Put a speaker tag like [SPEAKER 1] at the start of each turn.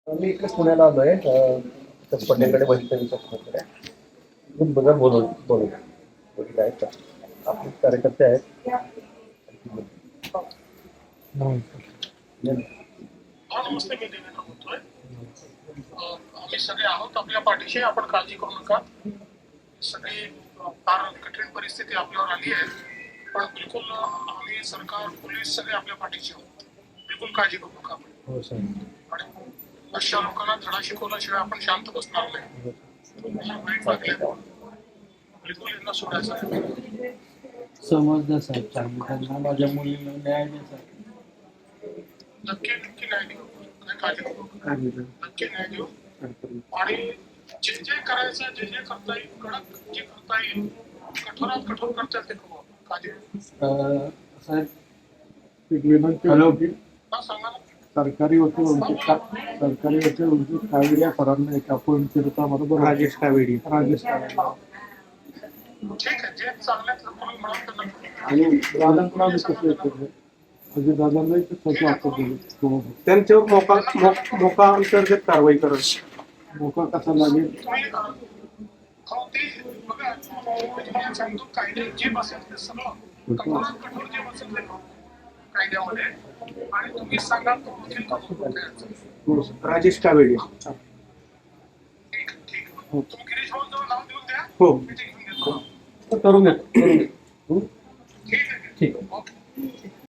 [SPEAKER 1] मी इकडे पुण्याला आलोय पटेकडे बघितलं बघा बोलू आहेत का आपले कार्यकर्ते आहेत.
[SPEAKER 2] नमस्ते, मी देवेंद्र बोलतोय. आम्ही सगळे आहोत आपल्या पाठीशी, आपण काळजी करू नका. सगळी फार कठीण परिस्थिती आपल्यावर आली आहे, पण बिलकुल आम्ही सरकार पोलीस सगळे आपल्या पाठीशी आहोत. बिलकुल काळजी करू नका आपण. आणि अशा लोकांना धडा शिकवल्याशिवाय आपण शांत बसणार नाही. बिलकुल यांना सोडायचं नाही.
[SPEAKER 3] समजलं साहेब, चांगलं त्यांना माझ्या मुलीला न्याय द्या.
[SPEAKER 2] नक्की नक्की न्याय देऊ, काय काळजी करू नका. नक्की न्याय देऊ. आणि जे जे करायचं, जे जे करता येईल, कडक जे करता येईल, कठोरात कठोर करतात ते करू. काळजी
[SPEAKER 3] साहेब एक विनंती होती.
[SPEAKER 2] सांगा ना.
[SPEAKER 3] सरकारी वकील कावेरी या फरांना एक आपण फिरता बरोबर राजेश कावेरी
[SPEAKER 2] ठीक आहे, जे चांगल्या तुम्ही म्हणाल त्यांना.
[SPEAKER 3] आणि दादांना कसं येतं म्हणजे दादांनाही तसं वाटतं
[SPEAKER 4] त्यांच्यावर मोका अंतर्गत कारवाई करत.
[SPEAKER 3] मोका कसा लागेल
[SPEAKER 2] ते सांगतो. कायदे जे बसेल ते सगळं कठोरात कठोर जे बसेल ते कायद्यामध्ये. आणि तुम्ही सांगा तो वकील करून.
[SPEAKER 4] राजेश कावेडी.
[SPEAKER 2] ठीक ठीक. तुम्ही गिरीश भाऊ जवळ नाव देऊन द्या.
[SPEAKER 4] हो.
[SPEAKER 2] मी ते घेऊन देतो.
[SPEAKER 3] करून घ्या.
[SPEAKER 2] ठीक आहे.
[SPEAKER 1] ठीक आहे.
[SPEAKER 2] ओके.